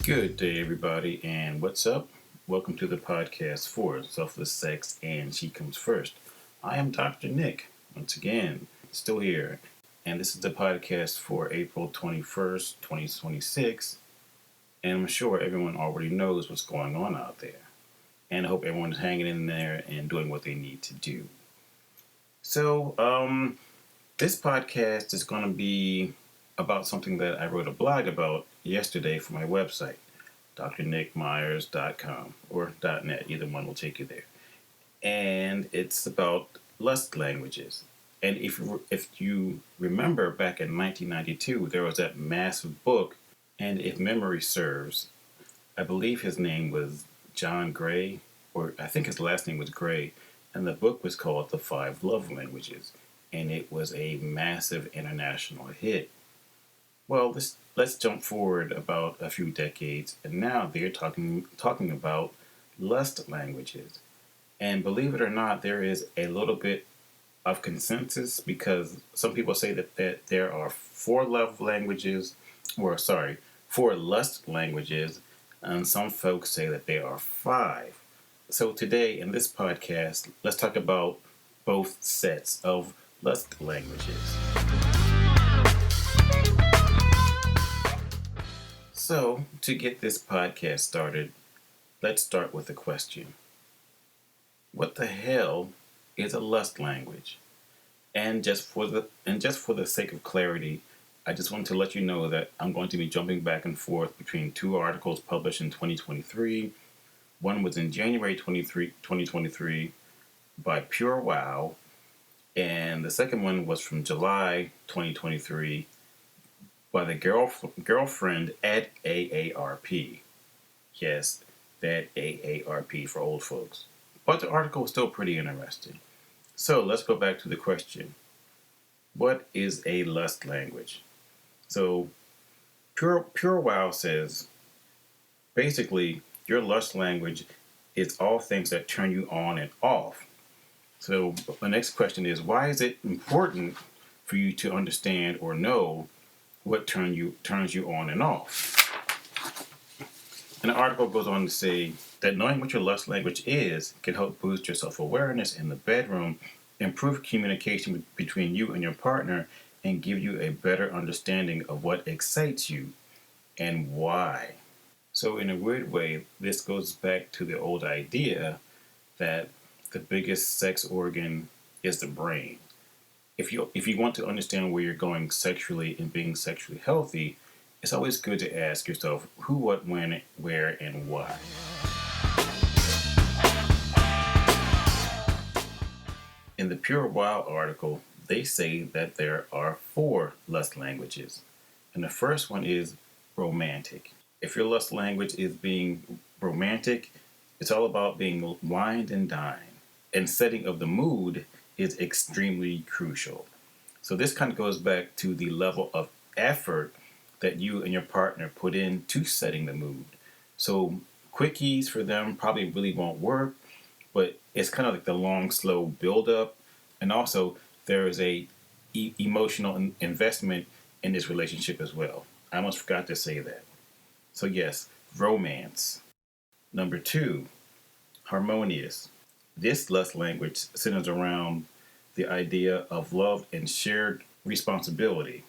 Good day, everybody, and what's up? Welcome to the podcast for Selfless Sex and She Comes First. I am Dr. Nick, once again, still here, and this is the podcast for April 21st, 2026, and I'm sure everyone already knows what's going on out there, and I hope everyone's hanging in there and doing what they need to do. So, this podcast is going to be about something that I wrote a blog about yesterday for my website, drnickmyers.com or .net. Either one will take you there. And it's about lust languages. And if you remember back in 1992, there was that massive book, and if memory serves, I believe his name was John Gray, or I think his last name was Gray, and the book was called The Five Love Languages, and it was a massive international hit. Well, let's jump forward about a few decades, and now they're talking about lust languages. And believe it or not, there is a little bit of consensus because some people say that there are four love languages, four lust languages, and some folks say that there are five. So today in this podcast, let's talk about both sets of lust languages. So, to get this podcast started, let's start with a question. What the hell is a lust language? And just for the sake of clarity, I just want to let you know that I'm going to be jumping back and forth between two articles published in 2023. One was in January 2023 by Pure Wow, and the second one was from July 2023 by the girlfriend at AARP. Yes, that AARP for old folks. But the article was still pretty interesting. So let's go back to the question. What is a lust language? So Pure Wow says, basically, your lust language is all things that turn you on and off. So the next question is, why is it important for you to understand or know what turns you on and off? And the article goes on to say that knowing what your lust language is can help boost your self-awareness in the bedroom, improve communication between you and your partner, and give you a better understanding of what excites you and why. So in a weird way, this goes back to the old idea that the biggest sex organ is the brain. If you want to understand where you're going sexually and being sexually healthy, it's always good to ask yourself who, what, when, where, and why. In the Pure Wow article, they say that there are four lust languages. And the first one is romantic. If your lust language is being romantic, it's all about being wined and dined. And setting of the mood is extremely crucial. So this kind of goes back to the level of effort that you and your partner put into setting the mood. So quickies for them probably really won't work, but it's kind of like the long, slow build-up. And also, there is a emotional investment in this relationship as well. I almost forgot to say that. So yes, romance. Number two, harmonious. This lust language centers around the idea of love and shared responsibility.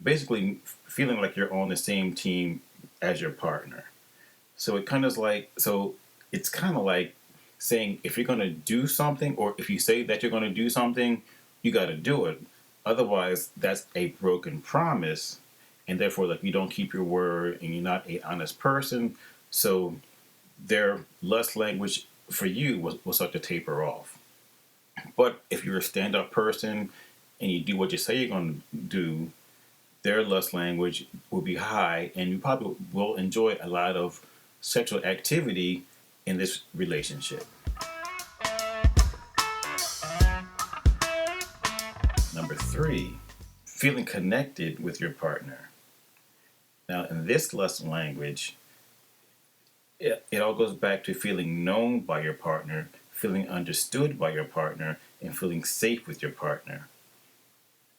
Basically, feeling like you're on the same team as your partner. So it's kind of like saying if you're going to do something, or if you say that you're going to do something, you got to do it. Otherwise, that's a broken promise, and therefore, like, you don't keep your word, and you're not an honest person. So their lust language for you will start to taper off. But if you're a stand-up person and you do what you say you're going to do, their lust language will be high, and you probably will enjoy a lot of sexual activity in this relationship. Number three, feeling connected with your partner. Now, in this lust language, it all goes back to feeling known by your partner, feeling understood by your partner, and feeling safe with your partner.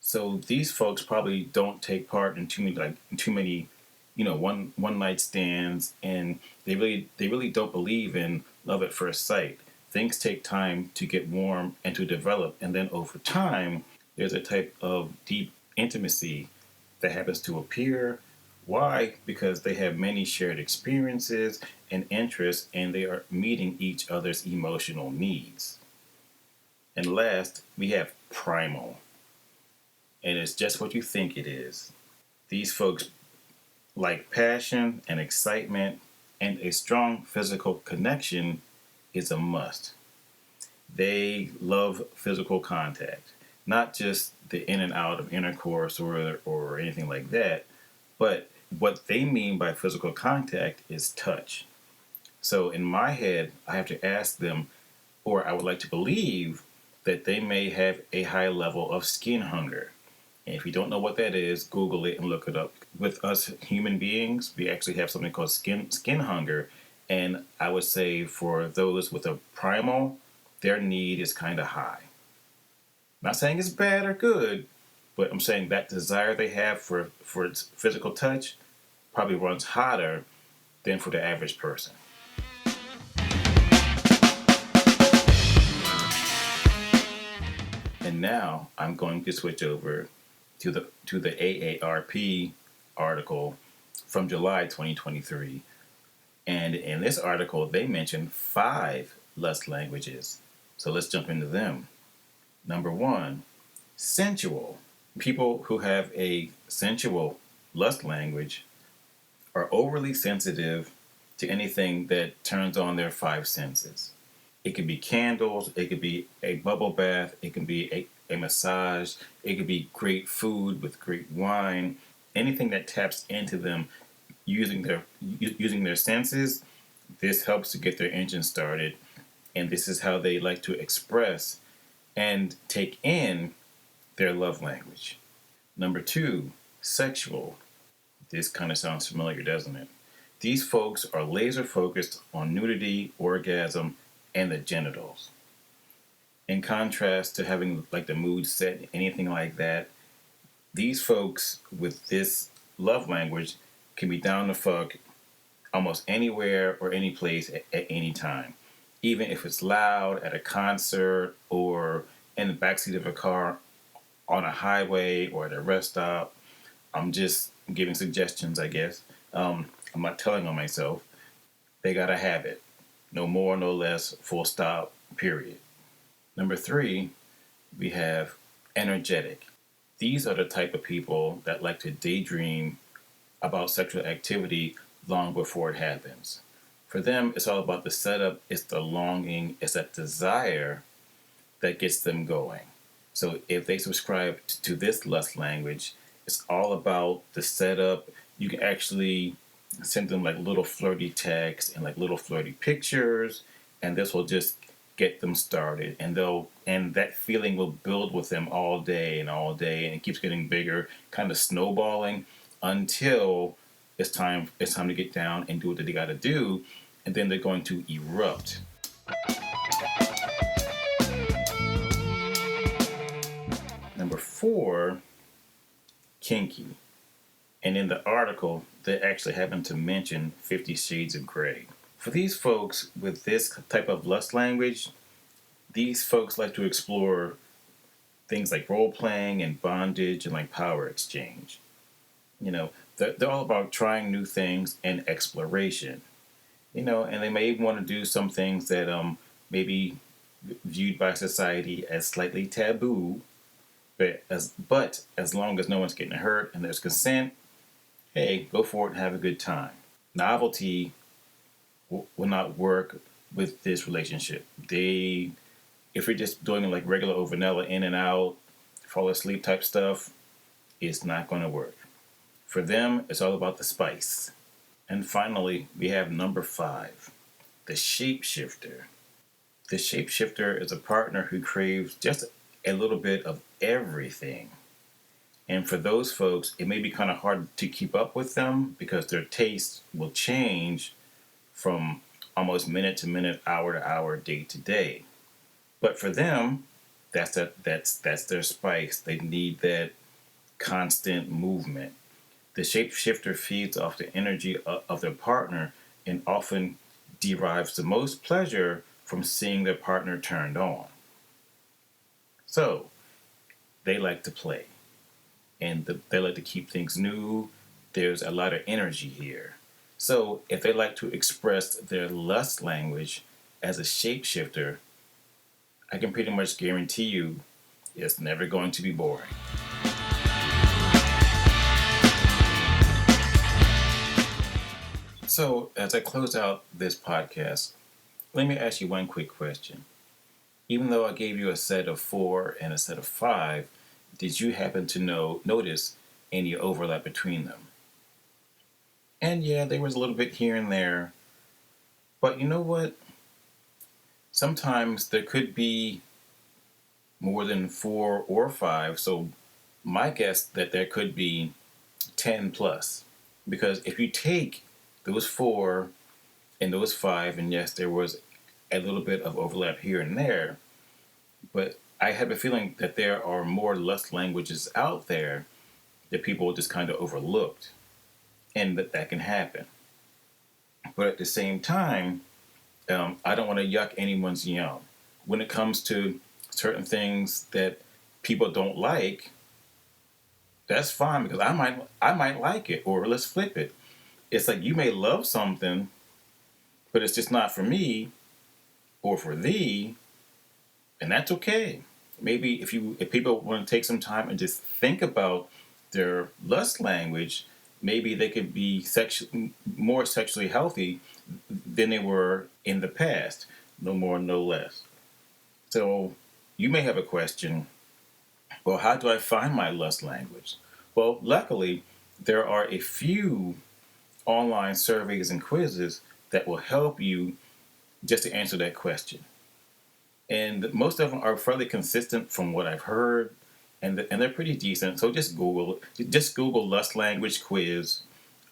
So these folks probably don't take part in too many one night stands, and they really don't believe in love at first sight. Things take time to get warm and to develop, and then over time, there's a type of deep intimacy that happens to appear. Why? Because they have many shared experiences and interests, and they are meeting each other's emotional needs. And last, we have primal, and it's just what you think it is. These folks like passion and excitement, and a strong physical connection is a must. They love physical contact, not just the in and out of intercourse or anything like that, but what they mean by physical contact is touch. So in my head, I have to ask them, or I would like to believe that they may have a high level of skin hunger. And if you don't know what that is, Google it and look it up. With us human beings, we actually have something called skin hunger, and I would say for those with a primal, their need is kind of high. Not saying it's bad or good, but I'm saying that desire they have for physical touch probably runs hotter than for the average person. And now I'm going to switch over to the AARP article from July 2023. And in this article, they mention 5 lust languages. So let's jump into them. Number 1, sensual. People who have a sensual lust language are overly sensitive to anything that turns on their 5 senses. It could be candles, it could be a bubble bath, it can be a massage, it could be great food with great wine, anything that taps into them using their senses. This helps to get their engine started, and this is how they like to express and take in their love language. Number 2, sexual. This kind of sounds familiar, doesn't it? These folks are laser focused on nudity, orgasm, and the genitals. In contrast to having like the mood set, anything like that, these folks with this love language can be down to fuck almost anywhere or any place at any time. Even if it's loud at a concert or in the backseat of a car on a highway or at a rest stop. I'm just giving suggestions, I guess. I'm not telling on myself. They gotta have it. No more, no less, full stop, period. Number 3, we have energetic. These are the type of people that like to daydream about sexual activity long before it happens. For them, it's all about the setup, it's the longing, it's that desire that gets them going. So if they subscribe to this lust language, it's all about the setup. You can actually send them like little flirty texts and like little flirty pictures, and this will just get them started. And that feeling will build with them all day and all day, and it keeps getting bigger, kind of snowballing until it's time to get down and do what they got to do, and then they're going to erupt. Number 4, kinky. And in the article, they actually happen to mention 50 Shades of Grey. For these folks with this type of lust language, these folks like to explore things like role playing and bondage and like power exchange. They're all about trying new things and exploration. And they may even want to do some things that maybe viewed by society as slightly taboo, but as long as no one's getting hurt and there's consent, hey, go for it and have a good time. Novelty will not work with this relationship. If you're just doing like regular over vanilla in and out, fall asleep type stuff, it's not going to work. For them, it's all about the spice. And finally, we have number 5, the shapeshifter. The shapeshifter is a partner who craves just a little bit of everything. And for those folks, it may be kind of hard to keep up with them because their taste will change from almost minute to minute, hour to hour, day to day. But for them, that's their spice. They need that constant movement. The shapeshifter feeds off the energy of their partner and often derives the most pleasure from seeing their partner turned on. So, they like to play and they like to keep things new. There's a lot of energy here. So, if they like to express their lust language as a shapeshifter, I can pretty much guarantee you it's never going to be boring. So, as I close out this podcast, let me ask you one quick question. Even though I gave you a set of 4 and a set of 5, did you happen to notice any overlap between them? And yeah, there was a little bit here and there, but you know what? Sometimes there could be more than 4 or 5, so my guess that there could be 10 plus. Because if you take those 4 and those 5, and yes, there was a little bit of overlap here and there, but I have a feeling that there are more lust languages out there that people just kind of overlooked, and that can happen. But at the same time, I don't want to yuck anyone's yum. When it comes to certain things that people don't like, that's fine because I might like it. Or let's flip it. It's like you may love something, but it's just not for me or for thee, and that's okay. Maybe if people want to take some time and just think about their lust language, maybe they could be more sexually healthy than they were in the past. No more, no less. So you may have a question. Well, how do I find my lust language? Well, luckily, there are a few online surveys and quizzes that will help you just to answer that question. And most of them are fairly consistent from what I've heard, and they're pretty decent. So just Google lust language quiz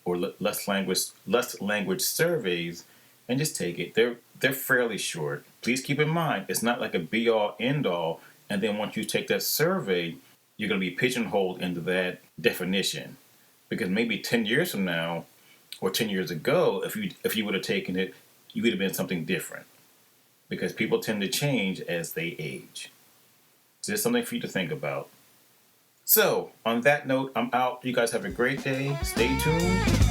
or lust language surveys, and just take it. They're fairly short. Please keep in mind it's not like a be all end all. And then once you take that survey, you're going to be pigeonholed into that definition, because maybe 10 years from now or 10 years ago, if you would have taken it, you would have been something different, because people tend to change as they age. So there's something for you to think about. So, on that note, I'm out. You guys have a great day. Stay tuned.